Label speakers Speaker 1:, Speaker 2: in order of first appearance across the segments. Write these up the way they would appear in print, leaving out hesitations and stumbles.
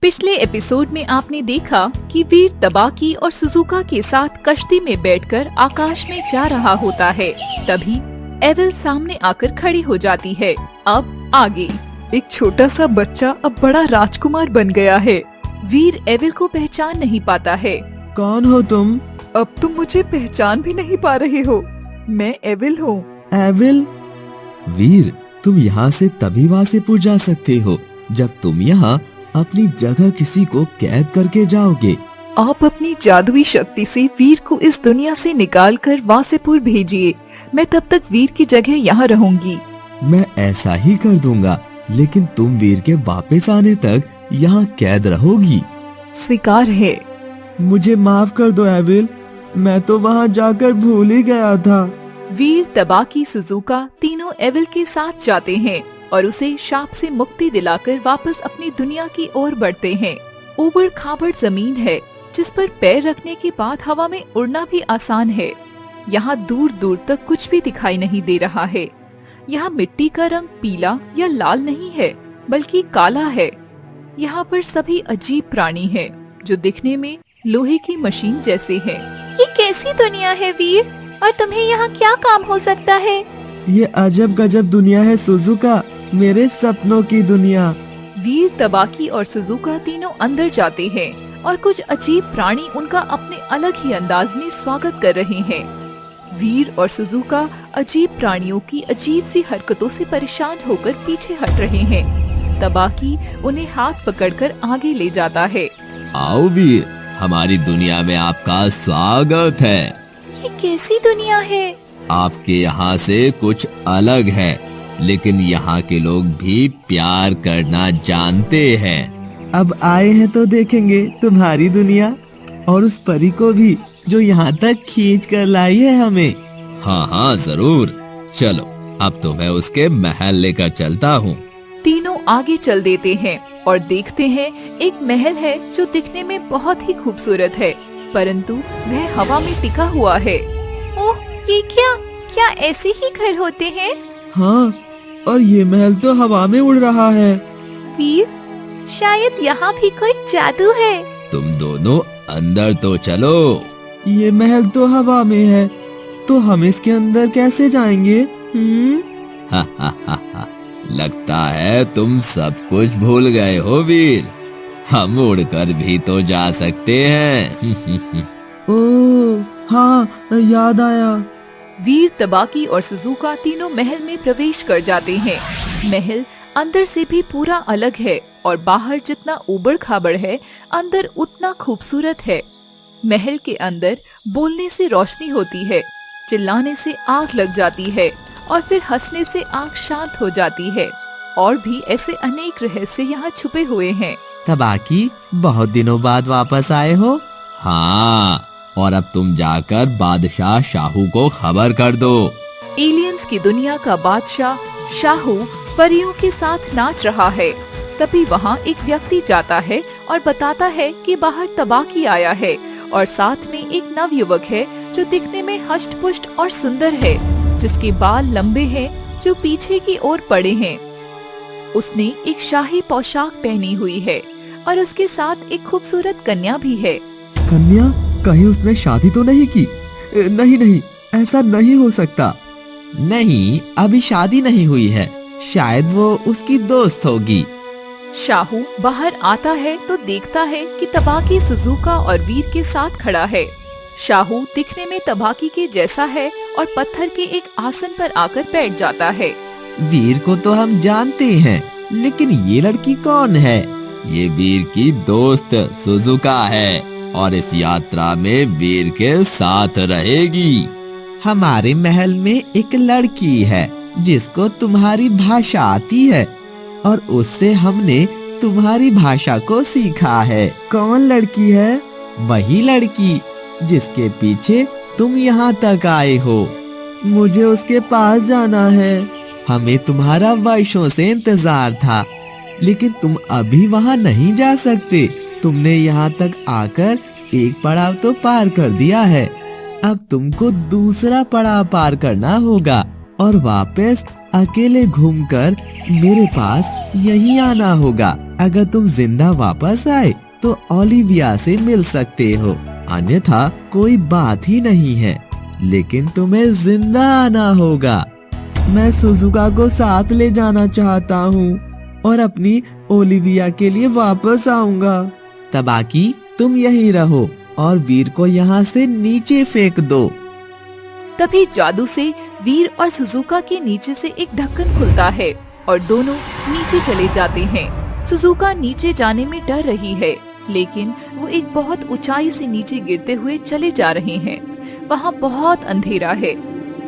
Speaker 1: पिछले एपिसोड में आपने देखा कि वीर तबाकी और सुजुका के साथ कश्ती में बैठकर आकाश में जा रहा होता है। तभी एविल सामने आकर खड़ी हो जाती है। अब आगे
Speaker 2: एक छोटा सा बच्चा अब बड़ा राजकुमार बन गया है।
Speaker 1: वीर एविल को पहचान नहीं पाता है।
Speaker 3: कौन हो तुम?
Speaker 2: अब तुम मुझे पहचान भी नहीं पा रहे हो। मैं एविल हूँ।
Speaker 3: एविल? वीर, तुम यहाँ से तभी वासेपुर जा सकते हो जब तुम यहाँ अपनी जगह किसी को कैद करके जाओगे।
Speaker 2: आप अपनी जादुई शक्ति से वीर को इस दुनिया से निकालकर वासेपुर भेजिए। मैं तब तक वीर की जगह यहाँ रहूंगी।
Speaker 3: मैं ऐसा ही कर दूंगा, लेकिन तुम वीर के वापस आने तक यहाँ कैद रहोगी।
Speaker 2: स्वीकार है।
Speaker 3: मुझे माफ कर दो एविल, मैं तो वहाँ जाकर भूल ही गया था।
Speaker 1: वीर, तबाकी, सुजुका तीनों एविल के साथ जाते हैं और उसे शाप से मुक्ति दिलाकर वापस अपनी दुनिया की ओर बढ़ते हैं। ऊबड़ खाबड़ जमीन है जिस पर पैर रखने के बाद हवा में उड़ना भी आसान है। यहाँ दूर दूर तक कुछ भी दिखाई नहीं दे रहा है। यहाँ मिट्टी का रंग पीला या लाल नहीं है बल्कि काला है। यहाँ पर सभी अजीब प्राणी हैं जो दिखने में लोहे की मशीन जैसे हैं।
Speaker 4: ये कैसी दुनिया है वीर, और तुम्हें यहाँ क्या काम हो सकता है?
Speaker 3: ये अजब गजब दुनिया है सुजुका, मेरे सपनों की दुनिया।
Speaker 1: वीर, तबाकी और सुजुका तीनों अंदर जाते हैं और कुछ अजीब प्राणी उनका अपने अलग ही अंदाज में स्वागत कर रहे हैं। वीर और सुजुका अजीब प्राणियों की अजीब सी हरकतों से परेशान होकर पीछे हट रहे हैं। तबाकी उन्हें हाथ पकड़कर आगे ले जाता है।
Speaker 3: आओ वीर, हमारी दुनिया में आपका स्वागत है।
Speaker 4: ये कैसी दुनिया है?
Speaker 3: आपके यहाँ से कुछ अलग है, लेकिन यहाँ के लोग भी प्यार करना जानते हैं। अब आए हैं तो देखेंगे तुम्हारी दुनिया और उस परी को भी जो यहाँ तक खींच कर लाई है हमें। हाँ हाँ जरूर, चलो अब तो मैं उसके महल लेकर चलता हूँ।
Speaker 1: तीनों आगे चल देते हैं और देखते हैं एक महल है जो दिखने में बहुत ही खूबसूरत है, परंतु वह हवा में टिका हुआ है।
Speaker 4: ओह, ये क्या ऐसे ही घर होते हैं?
Speaker 3: हाँ, और ये महल तो हवा में उड़ रहा है।
Speaker 4: वीर, शायद यहाँ भी कोई जादू है।
Speaker 3: तुम दोनों अंदर तो चलो। ये महल तो हवा में है, तो हम इसके अंदर कैसे जाएंगे? हा हा हा हा, लगता है तुम सब कुछ भूल गए हो वीर। हम उड़कर भी तो जा सकते हैं। ओह हाँ, याद आया।
Speaker 1: वीर, तबाकी और सुजुका तीनों महल में प्रवेश कर जाते हैं। महल अंदर से भी पूरा अलग है और बाहर जितना ऊबड़ खाबड़ है, अंदर उतना खूबसूरत है। महल के अंदर बोलने से रोशनी होती है, चिल्लाने से आग लग जाती है और फिर हंसने से आग शांत हो जाती है। और भी ऐसे अनेक रहस्य यहाँ छुपे हुए हैं।
Speaker 3: तबाकी, बहुत दिनों बाद वापस आए हो। हाँ, और अब तुम जाकर बादशाह शाहू को खबर कर दो।
Speaker 1: एलियंस की दुनिया का बादशाह शाहू परियों के साथ नाच रहा है। तभी वहाँ एक व्यक्ति जाता है और बताता है कि बाहर तबाकी आया है और साथ में एक नवयुवक है जो दिखने में हष्ट पुष्ट और सुंदर है, जिसके बाल लंबे हैं जो पीछे की ओर पड़े हैं। उसने एक शाही पोशाक पहनी हुई है और उसके साथ एक खूबसूरत कन्या भी है।
Speaker 3: कन्या? कहीं उसने शादी तो नहीं की? नहीं, ऐसा नहीं हो सकता। नहीं, अभी शादी नहीं हुई है, शायद वो उसकी दोस्त होगी।
Speaker 1: शाहू बाहर आता है तो देखता है कि तबाकी सुजुका और वीर के साथ खड़ा है। शाहू दिखने में तबाकी के जैसा है और पत्थर के एक आसन पर आकर बैठ जाता है।
Speaker 3: वीर को तो हम जानते हैं, लेकिन ये लड़की कौन है? ये वीर की दोस्त सुजुका है और इस यात्रा में वीर के साथ रहेगी। हमारे महल में एक लड़की है जिसको तुम्हारी भाषा आती है और उससे हमने तुम्हारी भाषा को सीखा है। कौन लड़की है? वही लड़की जिसके पीछे तुम यहाँ तक आए हो। मुझे उसके पास जाना है। हमें तुम्हारा वर्षों से इंतजार था, लेकिन तुम अभी वहाँ नहीं जा सकते। तुमने यहाँ तक आकर एक पड़ाव तो पार कर दिया है, अब तुमको दूसरा पड़ाव पार करना होगा और वापस अकेले घूमकर मेरे पास यहीं आना होगा। अगर तुम जिंदा वापस आए तो ओलिविया से मिल सकते हो, अन्यथा कोई बात ही नहीं है। लेकिन तुम्हें जिंदा आना होगा। मैं सुजुका को साथ ले जाना चाहता हूँ और अपनी ओलिविया के लिए वापस आऊंगा। तबाकी, तुम यहीं रहो और वीर को यहाँ से नीचे फेंक दो।
Speaker 1: तभी जादू से वीर और सुजुका के नीचे से एक ढक्कन खुलता है और दोनों नीचे चले जाते हैं। सुजुका नीचे जाने में डर रही है, लेकिन वो एक बहुत ऊंचाई से नीचे गिरते हुए चले जा रहे हैं। वहाँ बहुत अंधेरा है।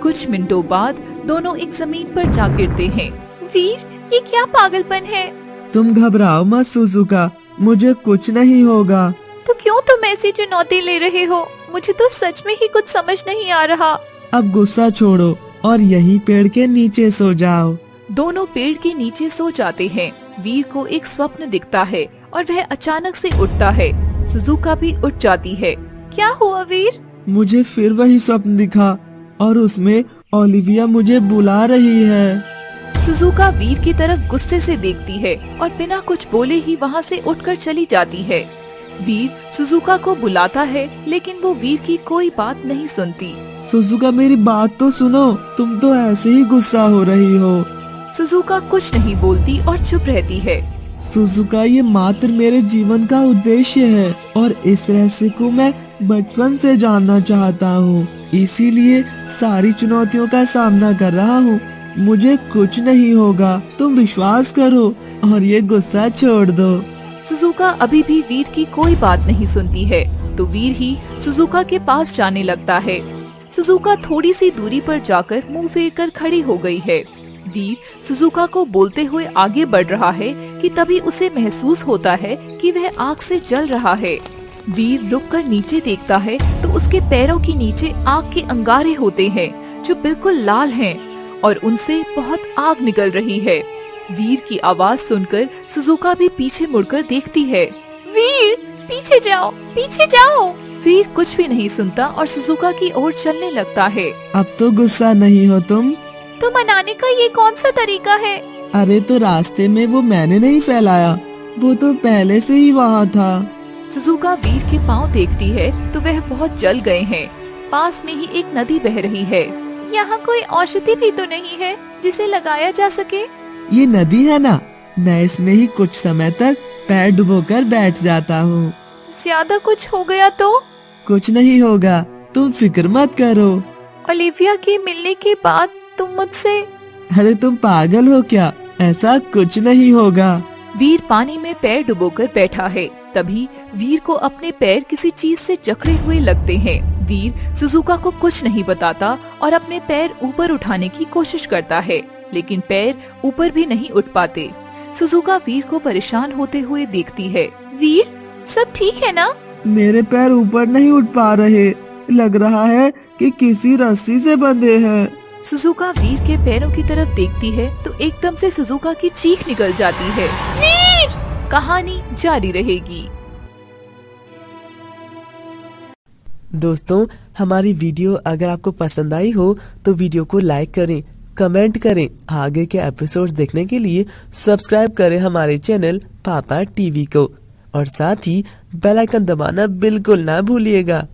Speaker 1: कुछ मिनटों बाद दोनों एक जमीन पर जा गिरते हैं।
Speaker 4: वीर, ये क्या पागलपन है?
Speaker 3: तुम घबराओ मत सुजुका, मुझे कुछ नहीं होगा।
Speaker 4: तो क्यों तुम ऐसी चुनौती ले रहे हो? मुझे तो सच में ही कुछ समझ नहीं आ रहा।
Speaker 3: अब गुस्सा छोड़ो और यहीं पेड़ के नीचे सो जाओ।
Speaker 1: दोनों पेड़ के नीचे सो जाते हैं। वीर को एक स्वप्न दिखता है और वह अचानक से उठता है। सुजुका भी उठ जाती है।
Speaker 4: क्या हुआ वीर?
Speaker 3: मुझे फिर वही स्वप्न दिखा और उसमें ओलिविया मुझे बुला रही है।
Speaker 1: सुजुका वीर की तरफ गुस्से से देखती है और बिना कुछ बोले ही वहाँ से उठकर चली जाती है। वीर सुजुका को बुलाता है, लेकिन वो वीर की कोई बात नहीं सुनती।
Speaker 3: सुजुका, मेरी बात तो सुनो, तुम तो ऐसे ही गुस्सा हो रही हो।
Speaker 1: सुजुका कुछ नहीं बोलती और चुप रहती है।
Speaker 3: सुजुका, ये मात्र मेरे जीवन का उद्देश्य है और इस रहस्य को मैं बचपन से जानना चाहता हूँ, इसीलिए सारी चुनौतियों का सामना कर रहा हूँ। मुझे कुछ नहीं होगा, तुम विश्वास करो और ये गुस्सा छोड़ दो।
Speaker 1: सुजुका अभी भी वीर की कोई बात नहीं सुनती है, तो वीर ही सुजुका के पास जाने लगता है। सुजुका थोड़ी सी दूरी पर जाकर मुंह फेर कर खड़ी हो गई है। वीर सुजुका को बोलते हुए आगे बढ़ रहा है कि तभी उसे महसूस होता है कि वह आग से जल रहा है। वीर रुककर नीचे देखता है तो उसके पैरों के नीचे आग के अंगारे होते हैं जो बिल्कुल लाल हैं और उनसे बहुत आग निकल रही है। वीर की आवाज सुनकर सुजुका भी पीछे मुड़कर देखती है।
Speaker 4: वीर, पीछे जाओ, पीछे जाओ।
Speaker 1: वीर कुछ भी नहीं सुनता और सुजुका की ओर चलने लगता है।
Speaker 3: अब तो गुस्सा नहीं हो तुम?
Speaker 4: तो मनाने का ये कौन सा तरीका है?
Speaker 3: अरे तो रास्ते में वो मैंने नहीं फैलाया, वो तो पहले से ही वहाँ था।
Speaker 1: सुजुका वीर के पाँव देखती है तो वह बहुत जल गए हैं। पास में ही एक नदी बह रही है।
Speaker 4: यहाँ कोई औषधि भी तो नहीं है जिसे लगाया जा सके?
Speaker 3: ये नदी है ना, मैं इसमें ही कुछ समय तक पैर डुबोकर बैठ जाता हूँ।
Speaker 4: ज्यादा कुछ हो गया तो?
Speaker 3: कुछ नहीं होगा, तुम फिक्र मत करो।
Speaker 4: ओलिविया के मिलने के बाद तुम मुझसे?
Speaker 3: अरे तुम पागल हो क्या, ऐसा कुछ नहीं होगा।
Speaker 1: वीर पानी में पैर डुबोकर बैठा है। तभी वीर को अपने पैर किसी चीज से जकड़े हुए लगते हैं। वीर सुजुका को कुछ नहीं बताता और अपने पैर ऊपर उठाने की कोशिश करता है, लेकिन पैर ऊपर भी नहीं उठ पाते। सुजुका वीर को परेशान होते हुए देखती है।
Speaker 4: वीर, सब ठीक है ना?
Speaker 3: मेरे पैर ऊपर नहीं उठ पा रहे, लग रहा है कि किसी रस्सी से बंधे हैं।
Speaker 1: सुजुका वीर के पैरों की तरफ देखती है तो एकदम से सुजुका की चीख निकल जाती है।
Speaker 4: वीर!
Speaker 1: कहानी जारी रहेगी।
Speaker 5: दोस्तों, हमारी वीडियो अगर आपको पसंद आई हो तो वीडियो को लाइक करें, कमेंट करें। आगे के एपिसोड देखने के लिए सब्सक्राइब करें हमारे चैनल पापा टीवी को और साथ ही बेल आइकन दबाना बिल्कुल ना भूलिएगा।